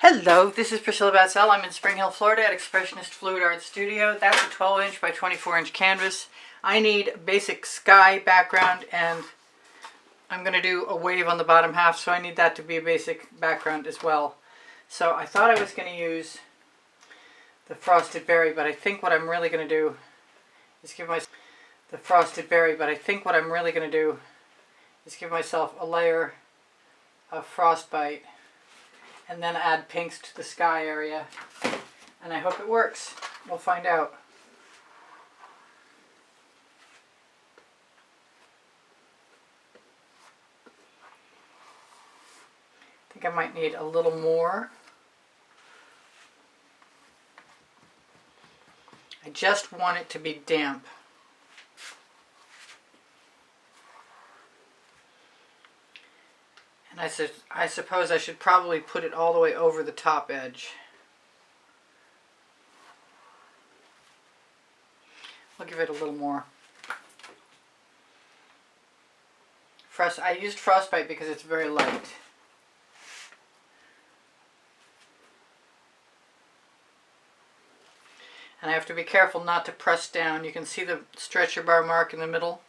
Hello, this is Priscilla Batzell. I'm in Spring Hill, Florida at Expressionist Fluid Art Studio. That's a 12-inch by 24-inch canvas. I need basic sky background, and I'm going to do a wave on the bottom half, so I need that to be a basic background as well. So I thought I was going to use the Frosted Berry, but I think what I'm really going to do is give myself a layer of Frostbite and then add pinks to the sky area, and I hope it works. We'll find out. I think I might need a little more. I just want it to be damp. And I suppose I should probably put it all the way over the top edge. I'll give it a little more. I used Frostbite because it's very light. And I have to be careful not to press down. You can see the stretcher bar mark in the middle.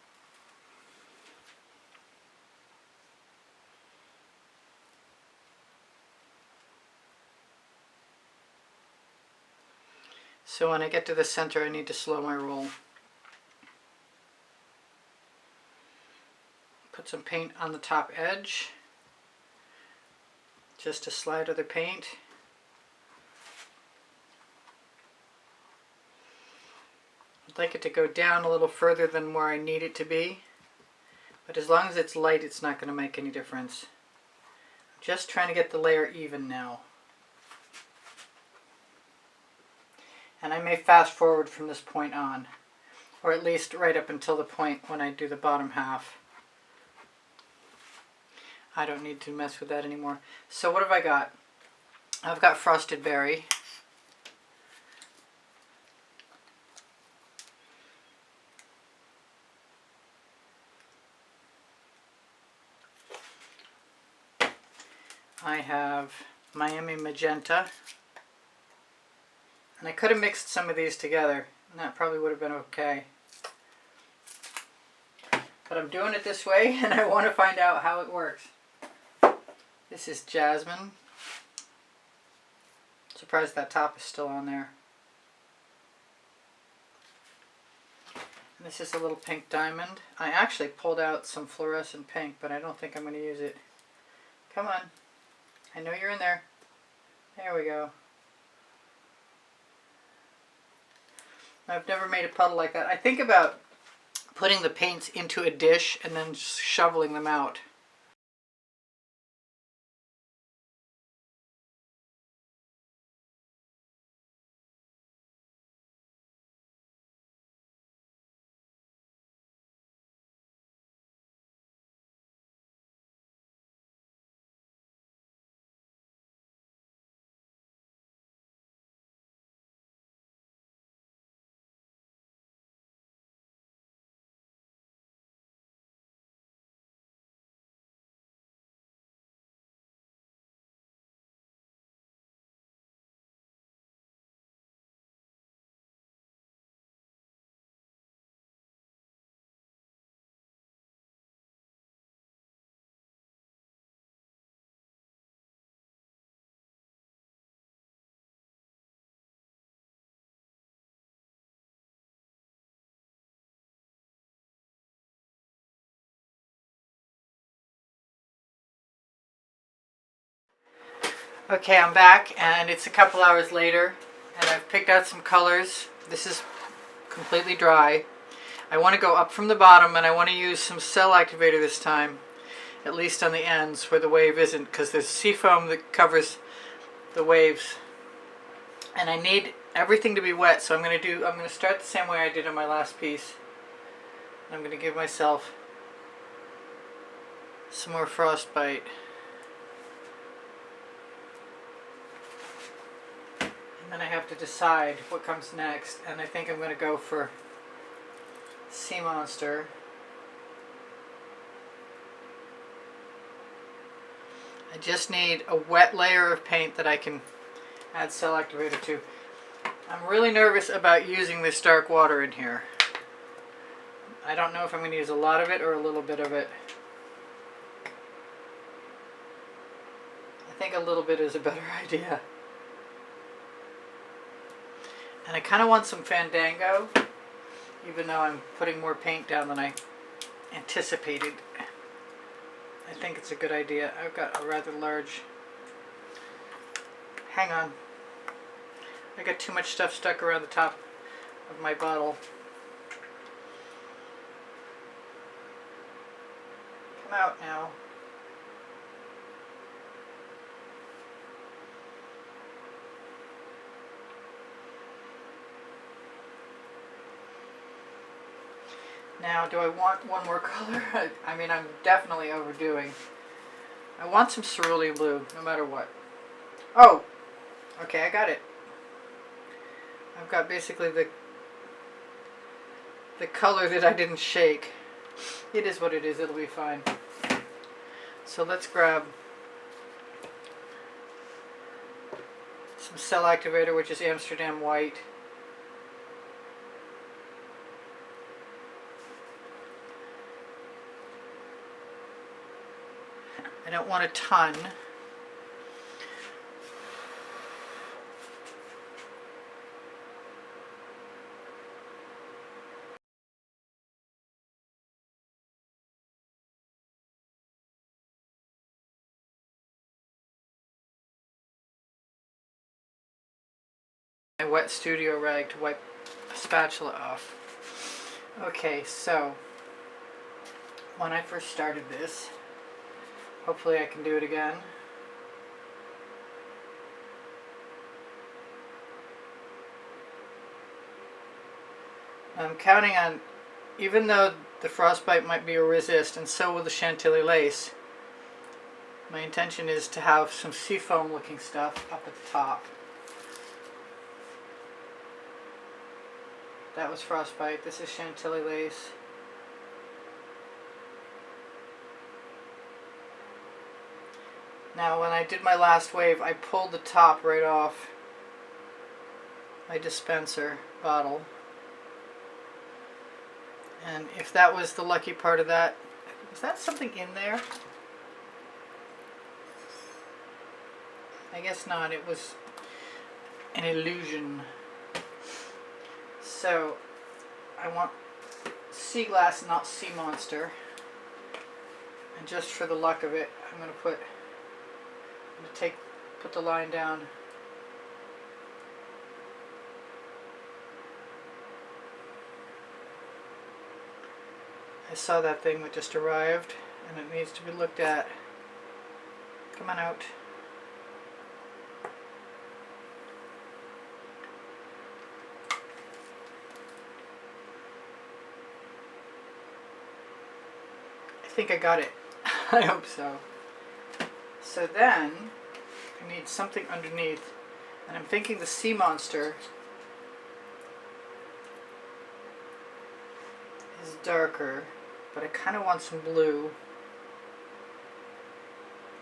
So when I get to the center, I need to slow my roll. Put some paint on the top edge. Just a slide of the paint. I'd like it to go down a little further than where I need it to be. But as long as it's light, it's not going to make any difference. I'm just trying to get the layer even now. And I may fast forward from this point on, or at least right up until the point when I do the bottom half. I don't need to mess with that anymore. So what have I got? I've got Frosted Berry. I have Miami Magenta. And I could have mixed some of these together, and that probably would have been okay. But I'm doing it this way, and I want to find out how it works. This is Jasmine. Surprised that top is still on there. And this is a little pink diamond. I actually pulled out some fluorescent pink, but I don't think I'm going to use it. Come on. I know you're in there. There we go. I've never made a puddle like that. I think about putting the paints into a dish and then just shoveling them out. Okay, I'm back, and it's a couple hours later, and I've picked out some colors. This is completely dry. I want to go up from the bottom, and I want to use some cell activator this time, at least on the ends where the wave isn't, because there's seafoam that covers the waves. And I need everything to be wet, so I'm going to start the same way I did on my last piece. I'm going to give myself some more Frostbite. And I have to decide what comes next, and I think I'm going to go for Seamonster. I just need a wet layer of paint that I can add cell activator to. I'm really nervous about using this dark water in here. I don't know if I'm going to use a lot of it or a little bit of it. I think a little bit is a better idea. And I kind of want some Fandango, even though I'm putting more paint down than I anticipated. I think it's a good idea. I've got a rather large... Hang on. I got too much stuff stuck around the top of my bottle. Come out now. Now, do I want one more color? I mean, I'm definitely overdoing. I want some cerulean blue, no matter what. Oh! Okay, I got it. I've got basically the color that I didn't shake. It is what it is, it'll be fine. So let's grab some cell activator, which is Amsterdam White. I don't want a ton. My wet studio rag to wipe a spatula off. Okay, so when I first started this, hopefully I can do it again. I'm counting on, even though the frostbite might be a resist, and so will the Chantilly lace, my intention is to have some seafoam looking stuff up at the top. That was frostbite. This is Chantilly lace. Now when I did my last wave, I pulled the top right off my dispenser bottle. And if that was the lucky part of that, was that something in there? I guess not. It was an illusion. So I want Seaglass, not Seamonster. And just for the luck of it, I'm going to put the line down. I saw that thing that just arrived and it needs to be looked at. Come on out. I think I got it. I hope so. So then I need something underneath, and I'm thinking the Seamonster is darker, but I kind of want some blue.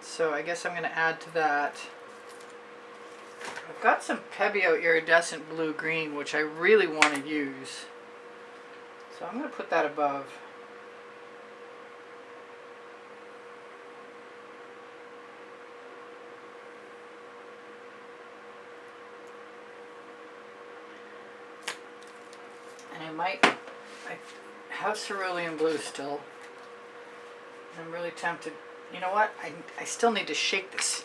So I guess I'm going to add to that. I've got some Pebeo iridescent blue-green, which I really want to use. So I'm going to put that above. I have cerulean blue still. I'm really tempted. You know what? I still need to shake this.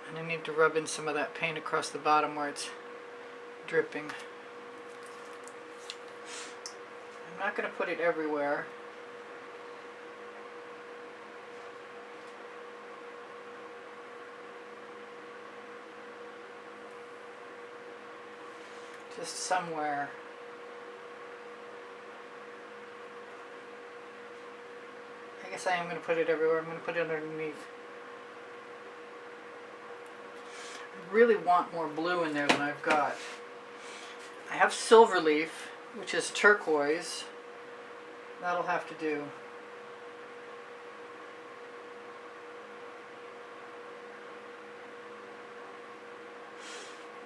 And I need to rub in some of that paint across the bottom where it's dripping. I'm not going to put it everywhere. Just somewhere. I guess I am going to put it everywhere. I'm going to put it underneath. I really want more blue in there than I've got. I have Silverleaf, which is turquoise. That'll have to do.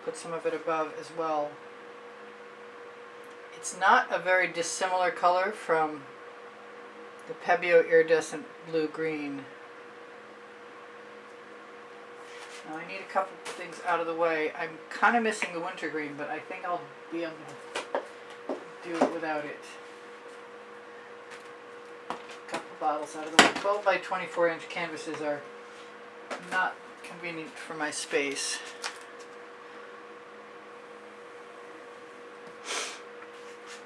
put some of it above as well. It's not a very dissimilar color from the Pebeo Iridescent Blue-Green. Now I need a couple of things out of the way. I'm kind of missing the wintergreen, but I think I'll be able to do it without it. A couple bottles out of the way. 12 by 24 inch canvases are not convenient for my space.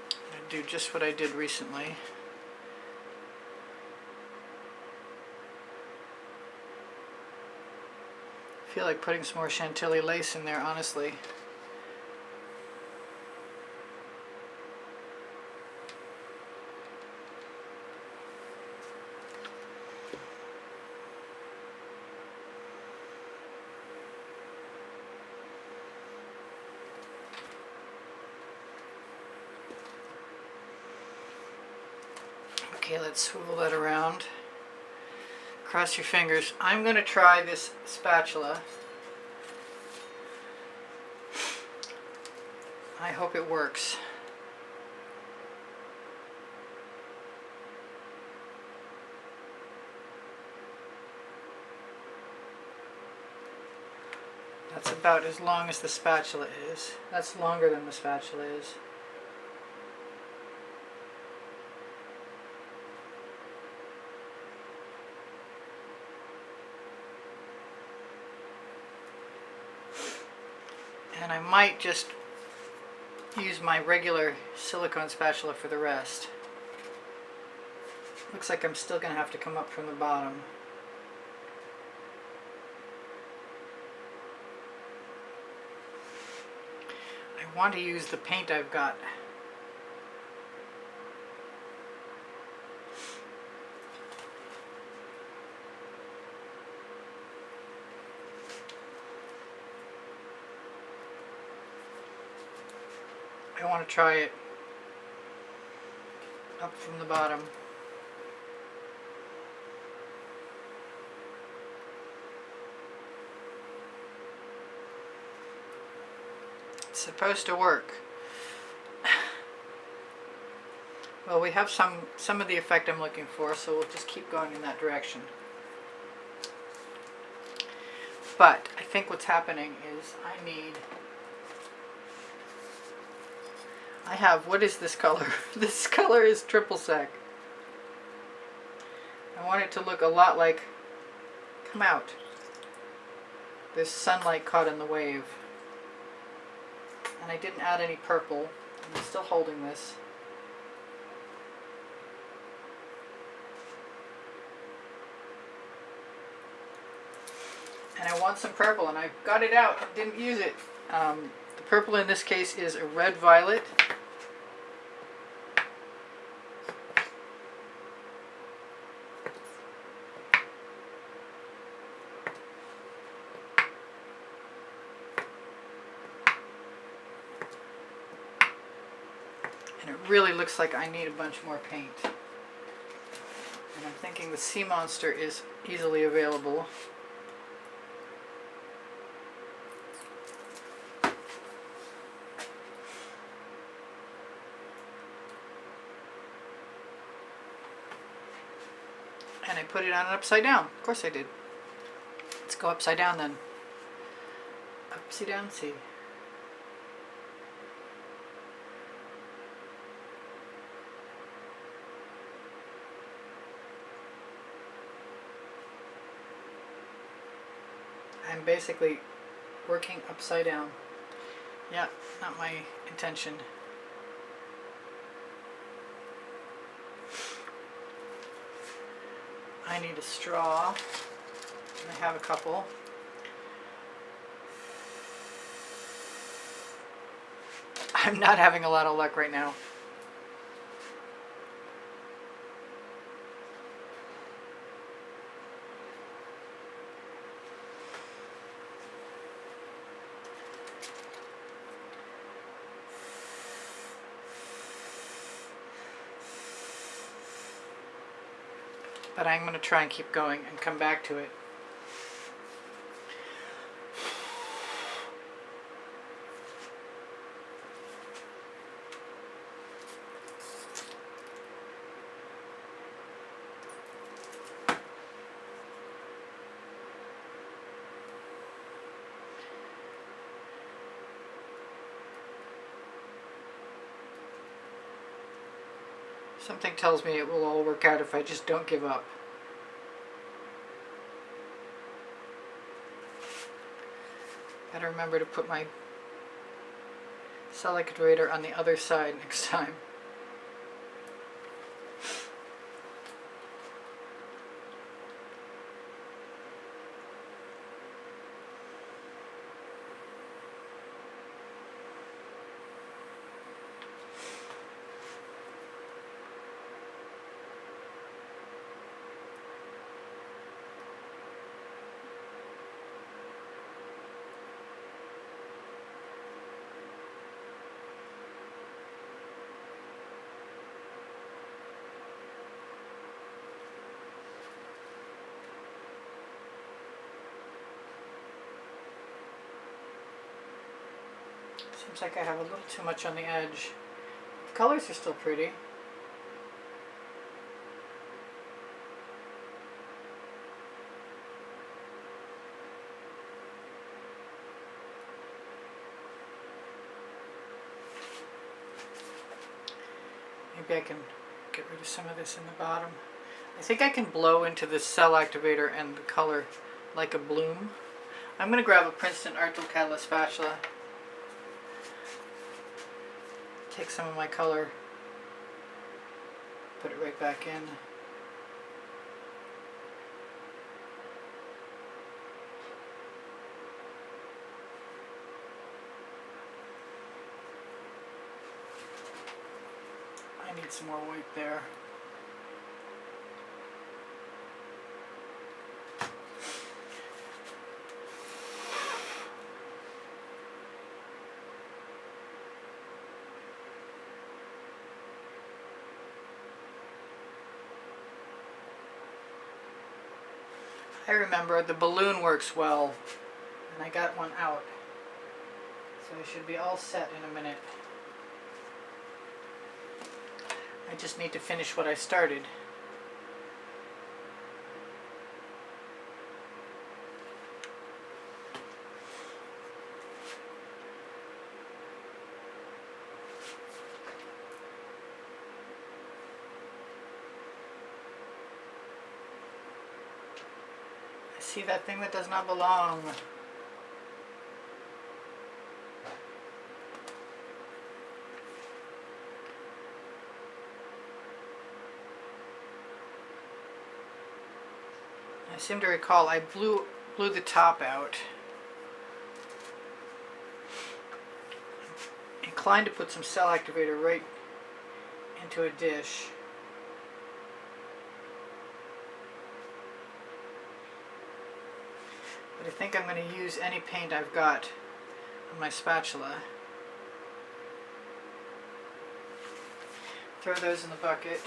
I'm going to do just what I did recently. I feel like putting some more Chantilly lace in there, honestly. Okay, let's swivel that around. Cross your fingers. I'm going to try this spatula. I hope it works. That's about as long as the spatula is. That's longer than the spatula is. And I might just use my regular silicone spatula for the rest. Looks like I'm still going to have to come up from the bottom. I want to use the paint I've got. I want to try it up from the bottom. It's supposed to work. Well, we have some of the effect I'm looking for, so we'll just keep going in that direction. But I think what's happening is I have, what is this color? This color is Triple Sec. I want it to look a lot like, come out. There's sunlight caught in the wave. And I didn't add any purple. I'm still holding this. And I want some purple, and I got it out and didn't use it. The purple in this case is a red violet. And it really looks like I need a bunch more paint. And I'm thinking the Seamonster is easily available. And I put it on an upside down. Of course I did. Let's go upside down then. Upsy downsy. I'm basically working upside down. Yeah, not my intention. I need a straw. I have a couple. I'm not having a lot of luck right now. But I'm going to try and keep going and come back to it. Something tells me it will all work out if I just don't give up. Gotta remember to put my cell activator on the other side next time. Seems like I have a little too much on the edge. The colors are still pretty. Maybe I can get rid of some of this in the bottom. I think I can blow into this cell activator and the color like a bloom. I'm going to grab a Princeton Art Catalyst spatula. Take some of my color, put it right back in. I need some more white there. I remember the balloon works well, and I got one out, so I should be all set in a minute. I just need to finish what I started. See that thing that does not belong. I seem to recall I blew the top out. I'm inclined to put some cell activator right into a dish. But I think I'm going to use any paint I've got on my spatula. Throw those in the bucket.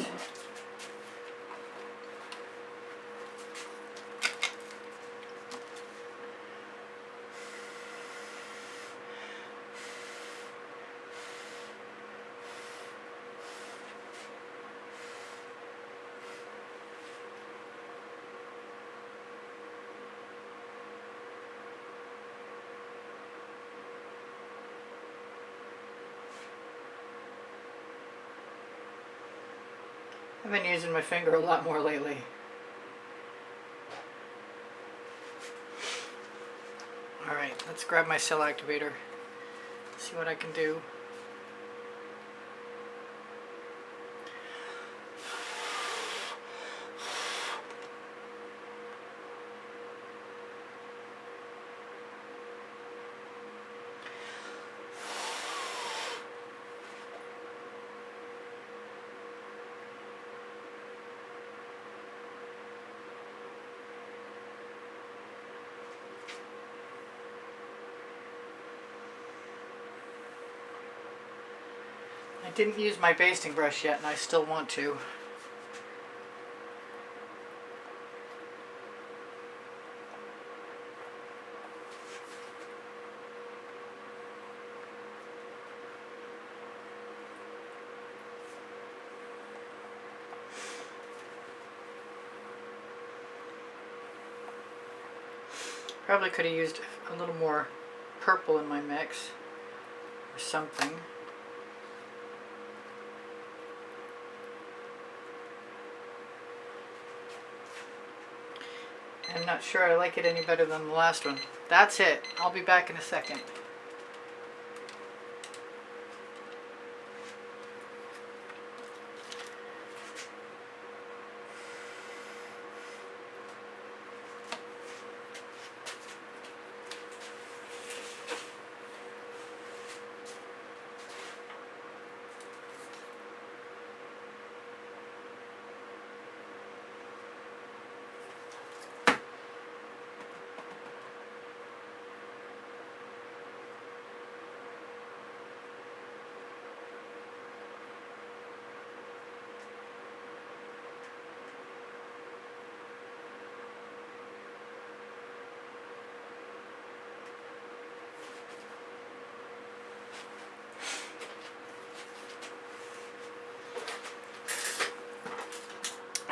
I've been using my finger a lot more lately. Alright, let's grab my cell activator, see what I can do. I didn't use my basting brush yet, and I still want to. Probably could have used a little more purple in my mix, or something. I'm not sure I like it any better than the last one. That's it. I'll be back in a second.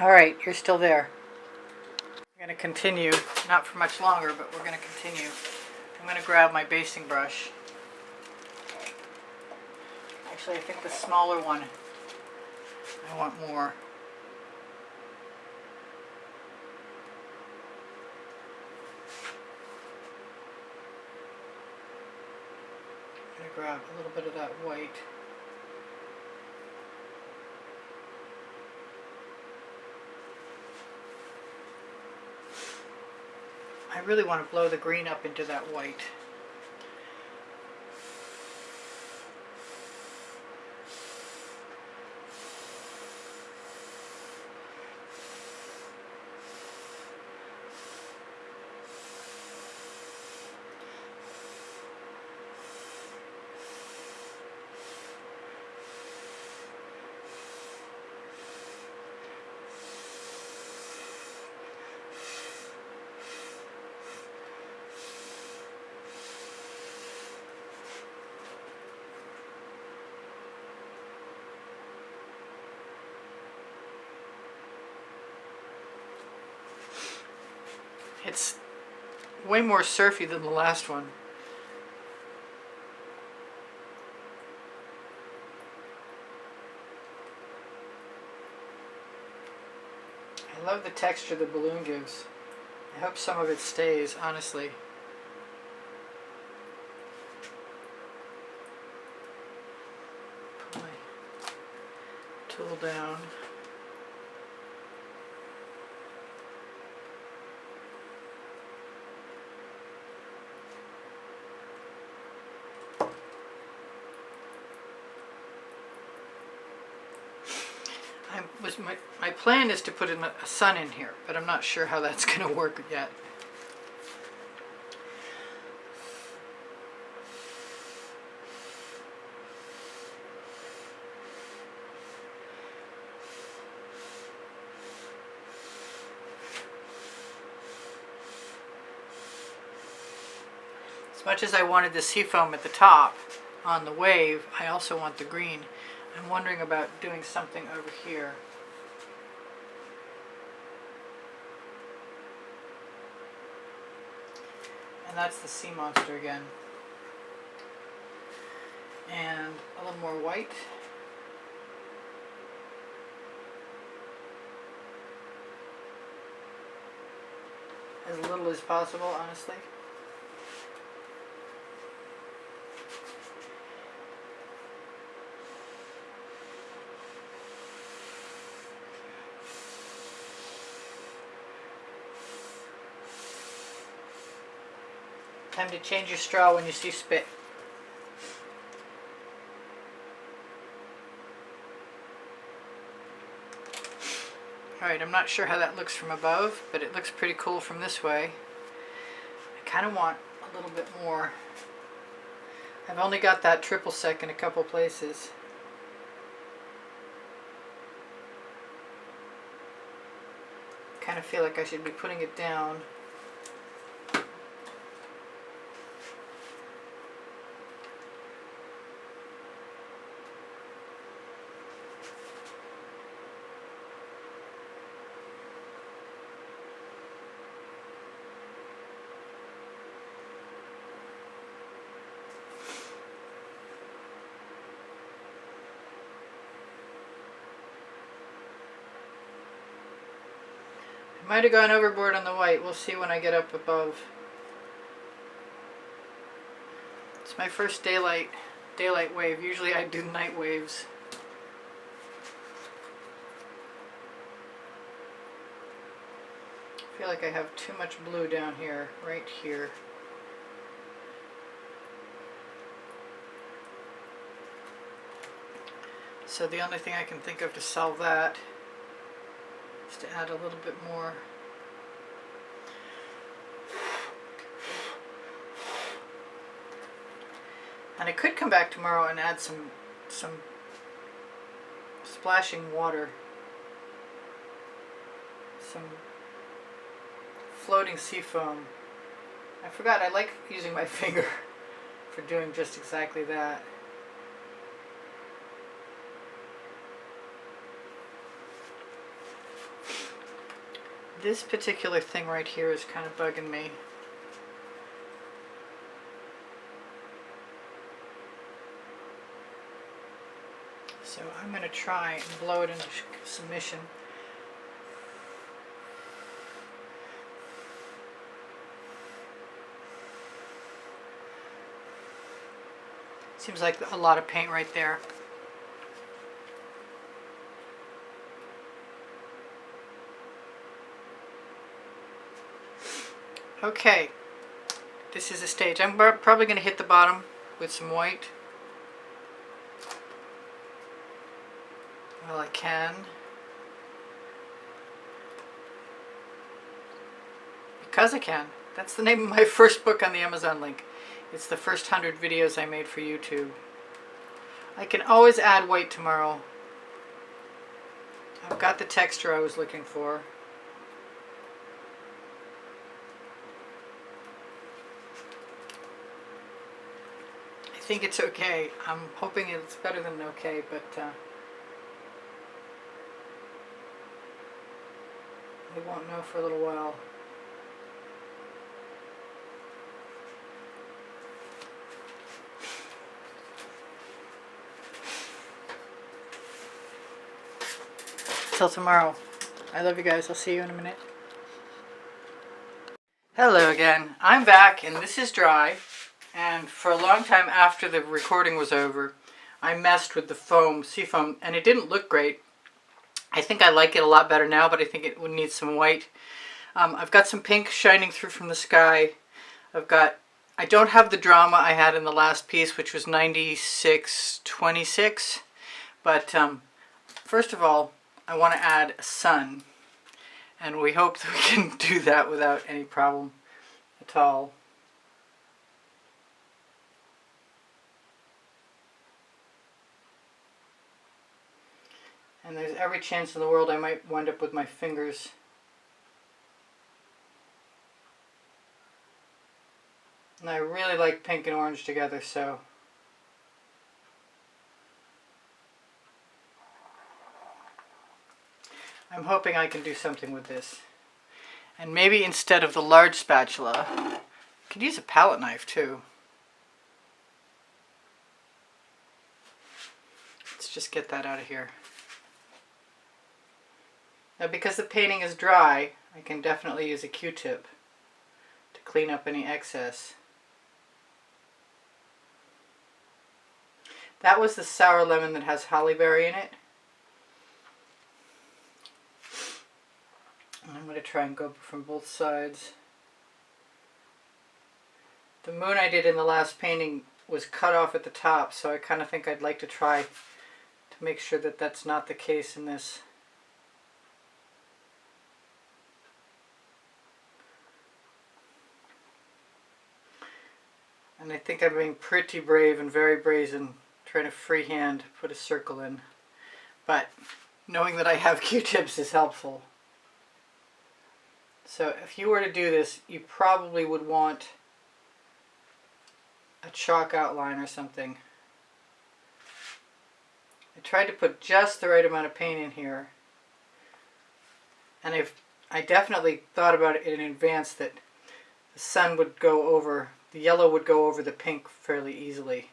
All right, you're still there. We're going to continue, not for much longer, but we're going to continue. I'm going to grab my basting brush. Actually, I think the smaller one, I want more. I'm going to grab a little bit of that white. I really want to blow the green up into that white. It's way more surfy than the last one. I love the texture the balloon gives. I hope some of it stays, honestly. Put my tool down. My plan is to put a sun in here, but I'm not sure how that's going to work yet. As much as I wanted the seafoam at the top on the wave, I also want the green. I'm wondering about doing something over here. And that's the sea monster again. And a little more white. As little as possible, honestly. Time to change your straw when you see spit. Alright, I'm not sure how that looks from above, but it looks pretty cool from this way. I kind of want a little bit more. I've only got that triple sec in a couple places. Kind of feel like I should be putting it down. might have gone overboard on the white. We'll see when I get up above. It's my first daylight wave. Usually I do night waves. I feel like I have too much blue down here, right here. So the only thing I can think of to solve that is to add a little bit more. And I could come back tomorrow and add some splashing water, some floating sea foam. I forgot, I like using my finger for doing just exactly that. This particular thing right here is kind of bugging me. So I'm going to try and blow it into submission. Seems like a lot of paint right there. Okay, this is a stage. I'm probably going to hit the bottom with some white. Well, I can. Because I can. That's the name of my first book on the Amazon link. It's the first 100 videos I made for YouTube. I can always add white tomorrow. I've got the texture I was looking for. I think it's okay. I'm hoping it's better than okay, but we won't know for a little while. Till tomorrow. I love you guys. I'll see you in a minute. Hello again. I'm back and this is dry. And for a long time after the recording was over, I messed with the foam, sea foam, and it didn't look great. I think I like it a lot better now, but I think it would need some white. I've got some pink shining through from the sky. I don't have the drama I had in the last piece, which was 96-26. But first of all, I want to add a sun. And we hope that we can do that without any problem at all. And there's every chance in the world I might wind up with my fingers. And I really like pink and orange together, so I'm hoping I can do something with this. And maybe instead of the large spatula, I could use a palette knife too. Let's just get that out of here. Now because the painting is dry, I can definitely use a Q-tip to clean up any excess. That was the sour lemon that has holly berry in it. And I'm going to try and go from both sides. The moon I did in the last painting was cut off at the top, so I kind of think I'd like to try to make sure that that's not the case in this. And I think I'm being pretty brave and very brazen, trying to freehand put a circle in. But knowing that I have Q-tips is helpful. So if you were to do this, you probably would want a chalk outline or something. I tried to put just the right amount of paint in here. And I definitely thought about it in advance that the sun would go over, the yellow would go over the pink fairly easily.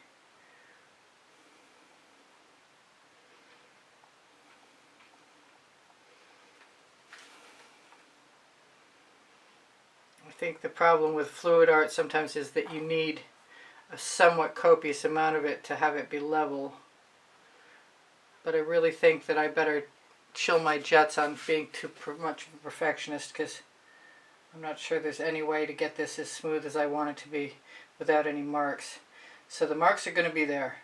think the problem with fluid art sometimes is that you need a somewhat copious amount of it to have it be level. But I really think that I better chill my jets on being too much of a perfectionist, because I'm not sure there's any way to get this as smooth as I want it to be without any marks. So the marks are going to be there,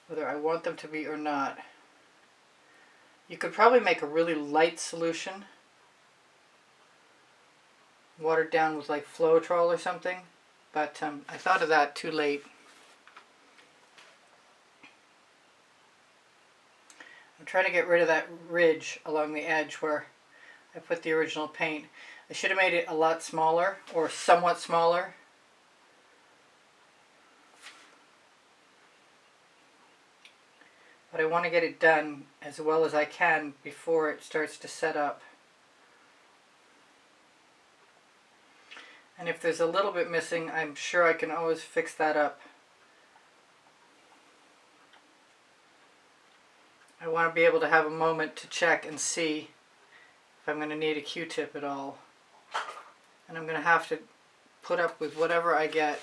whether I want them to be or not. You could probably make a really light solution, watered down with like Floetrol or something, but I thought of that too late. I'm trying to get rid of that ridge along the edge where I put the original paint. I should have made it a lot smaller, or somewhat smaller. But I want to get it done as well as I can before it starts to set up. And if there's a little bit missing, I'm sure I can always fix that up. I want to be able to have a moment to check and see if I'm going to need a Q-tip at all. And I'm going to have to put up with whatever I get.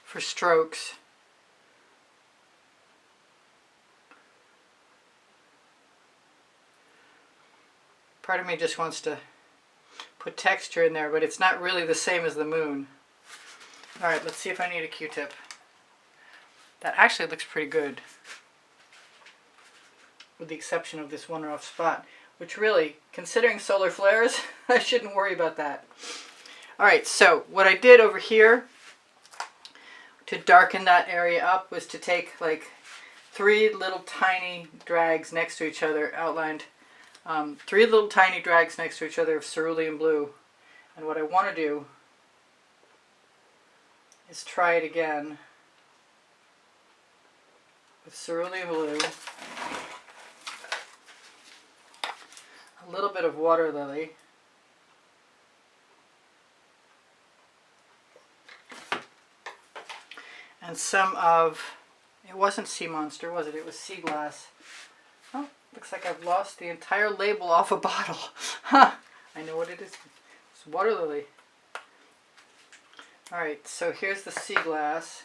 For strokes. Part of me just wants to put texture in there, but it's not really the same as the moon. Alright, let's see if I need a Q-tip. That actually looks pretty good, with the exception of this one rough spot, which really, considering solar flares, I shouldn't worry about that. Alright, so what I did over here to darken that area up was to take like 3 little tiny drags next to each other, outlined 3 little tiny drags next to each other of cerulean blue. And what I want to do is try it again with cerulean blue, a little bit of water lily, and some of, it wasn't Seamonster, was it? It was Seaglass. Oh, looks like I've lost the entire label off a bottle. Huh, I know what it is. It's water lily. Alright, so here's the Seaglass.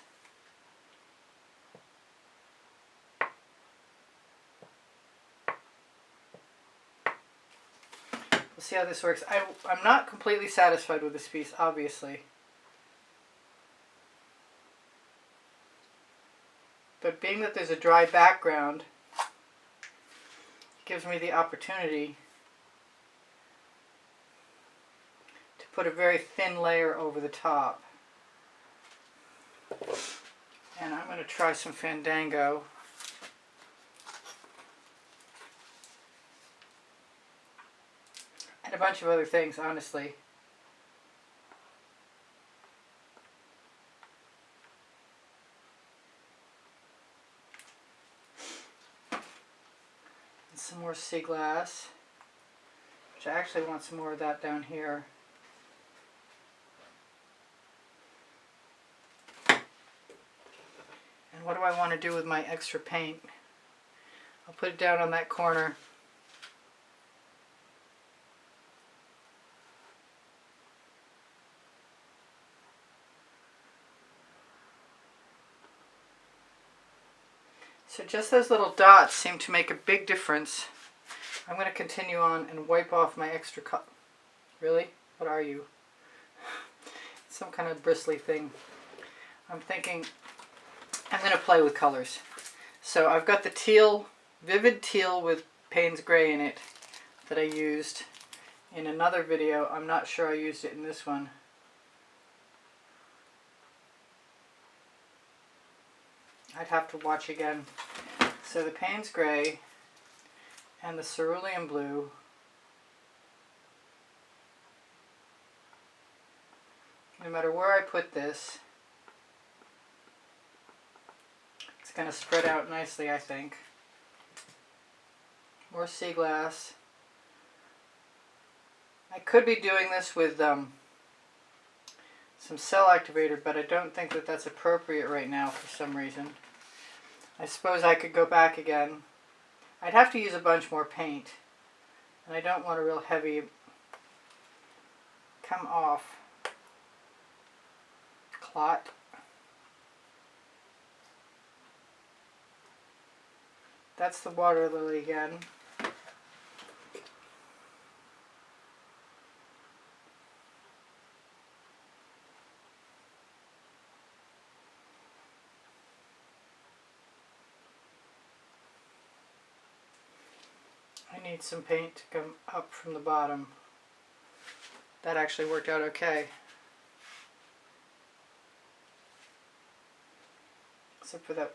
We'll see how this works. I'm not completely satisfied with this piece, obviously. But being that there's a dry background, it gives me the opportunity to put a very thin layer over the top. And I'm going to try some Fandango. And a bunch of other things, honestly. And some more Seaglass, which I actually want some more of that down here. And what do I want to do with my extra paint? I'll put it down on that corner. So just those little dots seem to make a big difference. I'm going to continue on and wipe off my extra color. Really? What are you? Some kind of bristly thing. I'm thinking I'm going to play with colors. So I've got the teal, vivid teal with Payne's Gray in it that I used in another video. I'm not sure I used it in this one. I'd have to watch again. So the Payne's Gray and the Cerulean Blue. No matter where I put this, it's going to spread out nicely, I think. More Seaglass. I could be doing this with some cell activator, but I don't think that that's appropriate right now for some reason. I suppose I could go back again. I'd have to use a bunch more paint, and I don't want a real heavy come off clot. That's the water lily again. I need some paint to come up from the bottom. That actually worked out okay. Except for that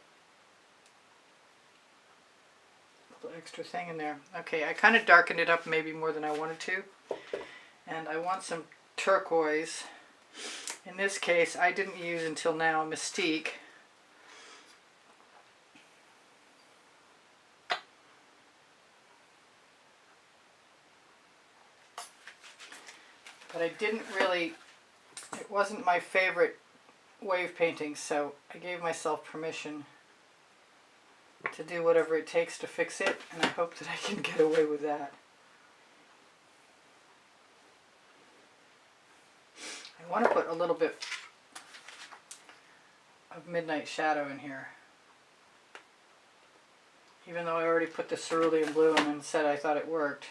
little extra thing in there. Okay, I kind of darkened it up maybe more than I wanted to. And I want some turquoise. In this case, I didn't use until now Mystique. But I didn't really, it wasn't my favorite wave painting, so I gave myself permission to do whatever it takes to fix it, and I hope that I can get away with that. I want to put a little bit of midnight shadow in here, even though I already put the cerulean blue in and said I thought it worked.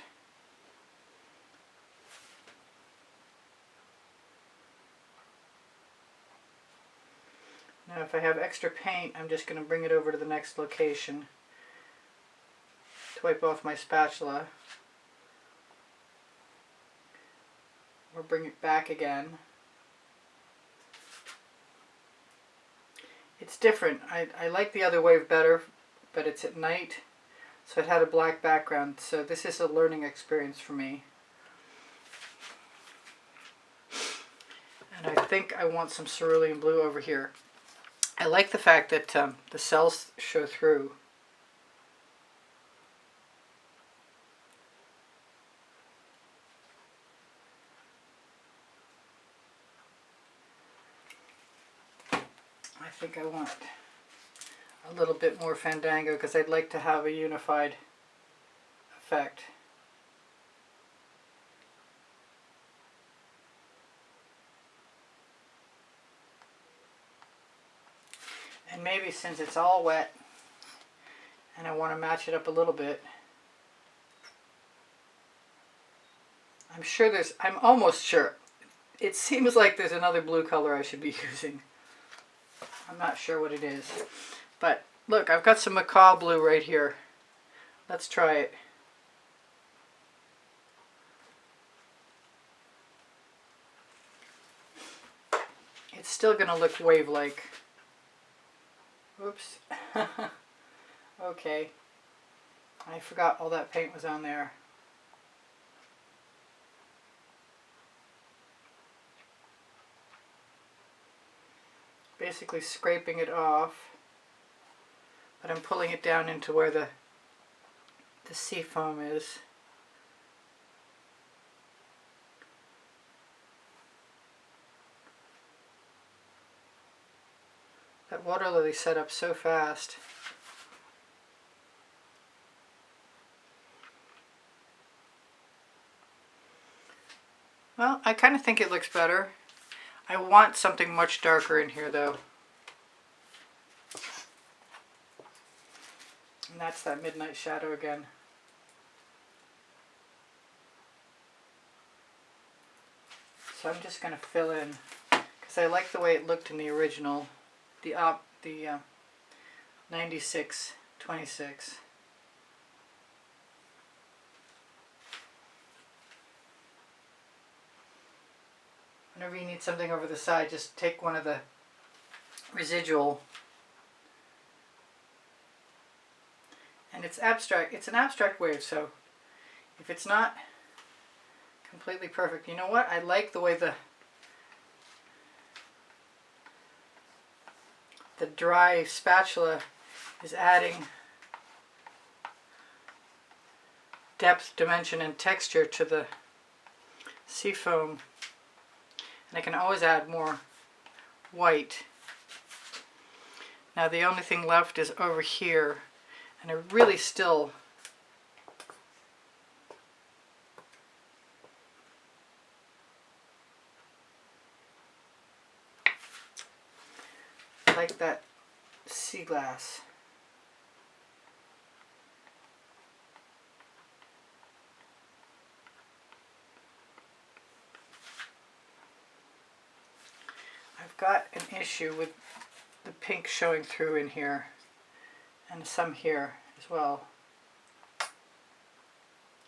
Now if I have extra paint, I'm just going to bring it over to the next location to wipe off my spatula, or bring it back again. It's different. I like the other wave better, but it's at night, so it had a black background, so this is a learning experience for me. And I think I want some cerulean blue over here. I like the fact that the cells show through. I think I want a little bit more Fandango because I'd like to have a unified effect. And maybe since it's all wet and I want to match it up a little bit, I'm almost sure. It seems like there's another blue color I should be using. I'm not sure what it is. But look, I've got some macaw blue right here. Let's try it. It's still going to look wave-like. Oops. Okay. I forgot all that paint was on there. Basically scraping it off, but I'm pulling it down into where the sea foam is. That water lily set up so fast. Well, I kind of think it looks better. I want something much darker in here though. And that's that midnight shadow again. So I'm just going to fill in, because I like the way it looked in the original, the 96-26. Whenever you need something over the side, just take one of the residual. And it's abstract. It's an abstract wave, so if it's not completely perfect, you know what? I like the way the dry spatula is adding depth, dimension, and texture to the sea foam. And I can always add more white. Now the only thing left is over here, and I really still like that sea glass. I've got an issue with the pink showing through in here, and some here as well.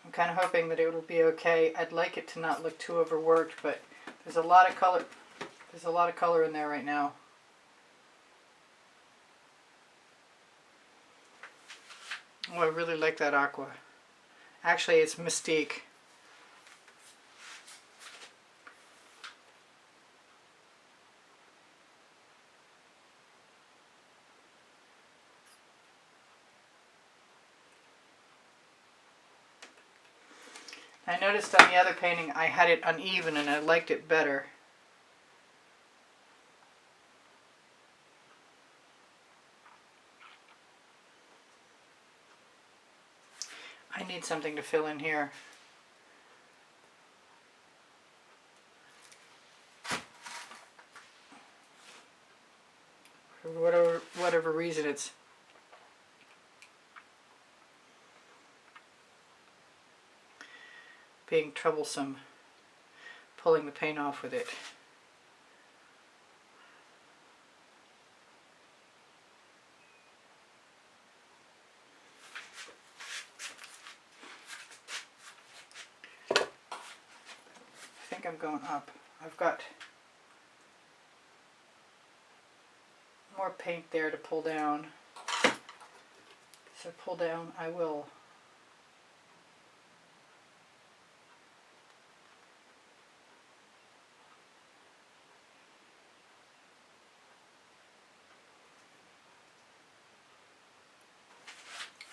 I'm kind of hoping that it will be okay. I'd like it to not look too overworked, but there's a lot of color. There's a lot of color in there right now. Oh, I really like that aqua. Actually, it's Mystique. I noticed on the other painting I had it uneven and I liked it better. I need something to fill in here. For whatever reason, it's being troublesome pulling the paint off with it. I think I'm going up. I've got more paint there to pull down. So pull down I will.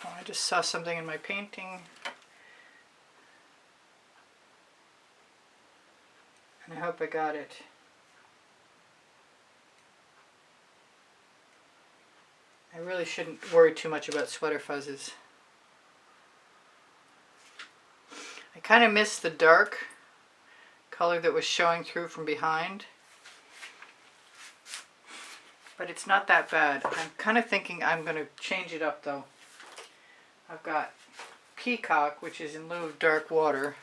Oh, I just saw something in my painting. And I hope I got it. I really shouldn't worry too much about sweater fuzzes. I kind of missed the dark color that was showing through from behind. But it's not that bad. I'm kind of thinking I'm going to change it up though. I've got Peacock, which is in lieu of dark water.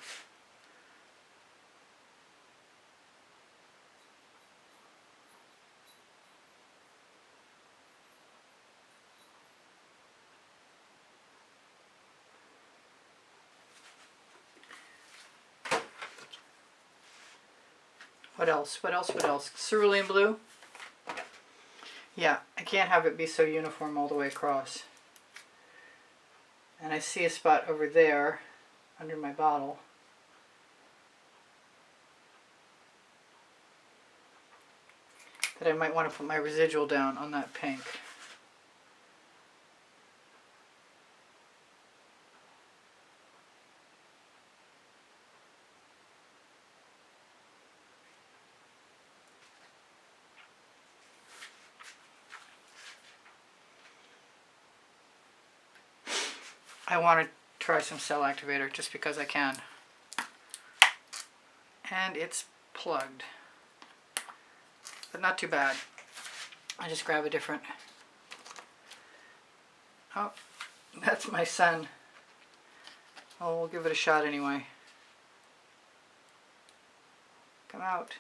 What else? What else? What else? Cerulean blue. Yeah, I can't have it be so uniform all the way across. And I see a spot over there under my bottle. That I might want to put my residual down on that pink. I want to try some cell activator just because I can. And it's plugged. But not too bad. I just grab a different... Oh, that's my son. Oh, we'll give it a shot anyway. Come out.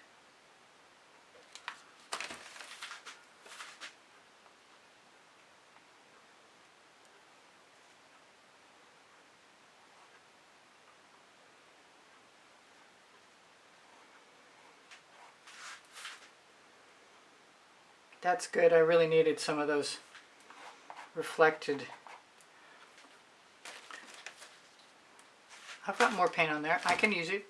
That's good. I really needed some of those reflected. I've got more paint on there. I can use it.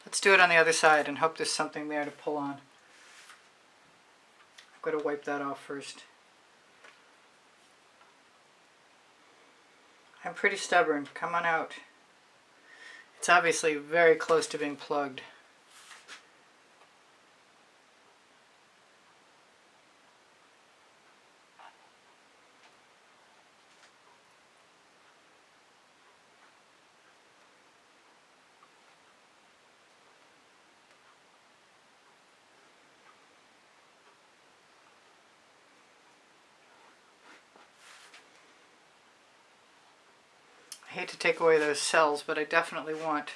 Let's do it on the other side and hope there's something there to pull on. I've got to wipe that off first. I'm pretty stubborn. Come on out. It's obviously very close to being plugged. hate to take away those cells, but I definitely want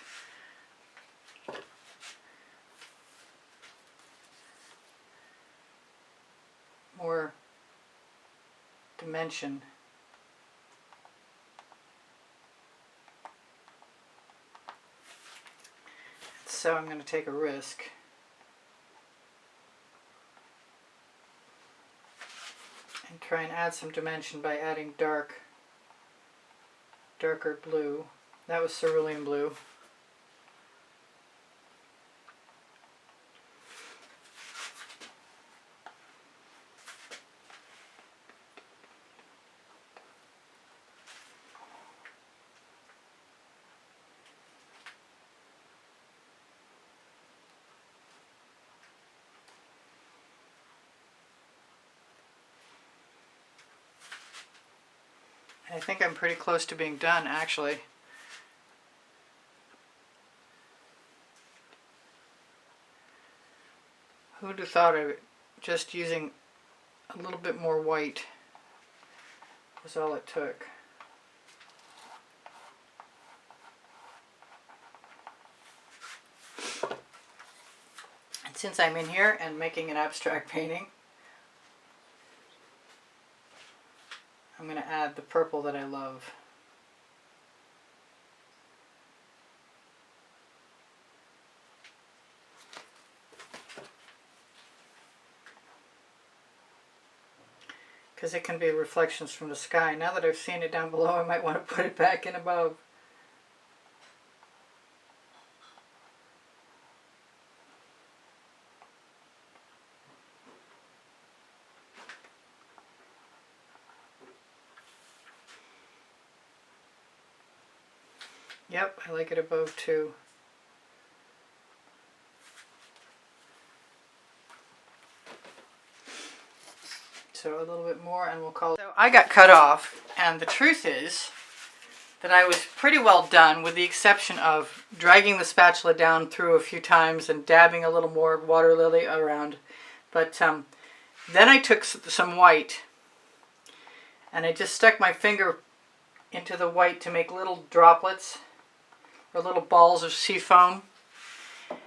more dimension. So I'm going to take a risk. And try and add some dimension by adding darker blue. That was cerulean blue. I think I'm pretty close to being done, actually. Who'd have thought of it? Just using a little bit more white was all it took. And since I'm in here and making an abstract painting, I'm going to add the purple that I love. Because it can be reflections from the sky. Now that I've seen it down below, I might want to put it back in above. Yep, I like it above too. So a little bit more and we'll call it. So I got cut off, and the truth is that I was pretty well done with the exception of dragging the spatula down through a few times and dabbing a little more water lily around. But then I took some white and I just stuck my finger into the white to make little droplets or little balls of sea foam.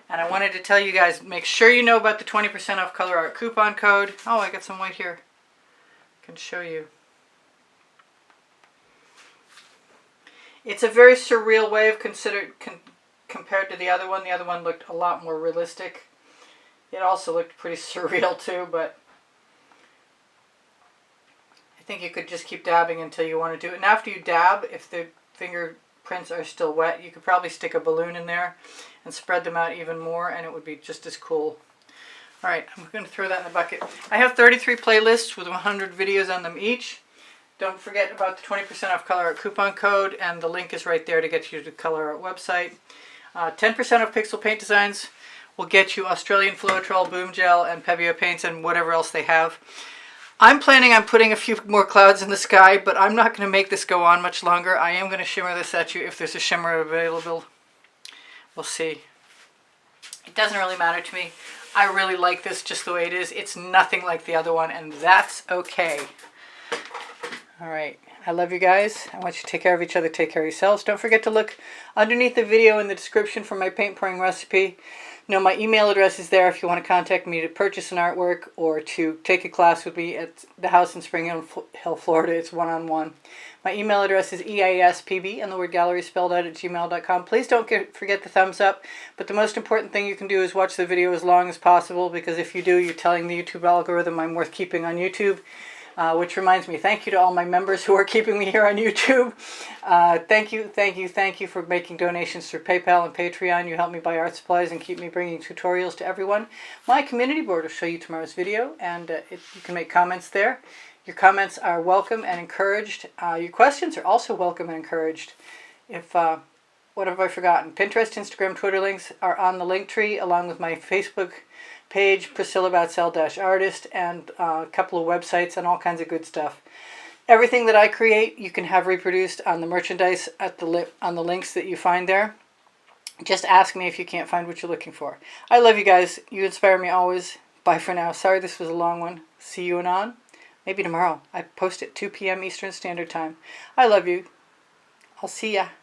And I wanted to tell you guys, make sure you know about the 20% off Colourarte coupon code. Oh, I got some white here. I can show you. It's a very surreal way of compared to the other one. The other one looked a lot more realistic. It also looked pretty surreal too, but I think you could just keep dabbing until you want to do it. And after you dab, if the fingerprints are still wet, you could probably stick a balloon in there and spread them out even more, and it would be just as cool. Alright, I'm going to throw that in the bucket. I have 33 playlists with 100 videos on them each. Don't forget about the 20% off Colourarte coupon code, and the link is right there to get you to the Colourarte website. 10% off Pixel Paint Designs will get you Australian Floetrol, Boom Gel, and Pebeo paints, and whatever else they have. I'm planning on putting a few more clouds in the sky, but I'm not going to make this go on much longer. I am going to shimmer this at you if there's a shimmer available. We'll see. It doesn't really matter to me. I really like this just the way it is. It's nothing like the other one, and that's okay. Alright, I love you guys. I want you to take care of each other, take care of yourselves. Don't forget to look underneath the video in the description for my paint pouring recipe. You know, my email address is there if you want to contact me to purchase an artwork or to take a class with me at the house in Spring Hill, Florida. It's one-on-one. My email address is easpb and the word gallery spelled out at gmail.com. Please don't forget the thumbs up, but the most important thing you can do is watch the video as long as possible, because if you do, you're telling the YouTube algorithm I'm worth keeping on YouTube. Which reminds me, thank you to all my members who are keeping me here on YouTube. Thank you for making donations through PayPal and Patreon. You help me buy art supplies and keep me bringing tutorials to everyone. My community board will show you tomorrow's video, and you can make comments there. Your comments are welcome and encouraged. Your questions are also welcome and encouraged. If what have I forgotten? Pinterest, Instagram, Twitter links are on the link tree, along with my Facebook page, Priscilla Batzell-Artist, and a couple of websites and all kinds of good stuff. Everything that I create, you can have reproduced on the merchandise at on the links that you find there. Just ask me if you can't find what you're looking for. I love you guys. You inspire me always. Bye for now. Sorry this was a long one. See you anon. Maybe tomorrow. I post at 2 p.m. Eastern Standard Time. I love you. I'll see ya.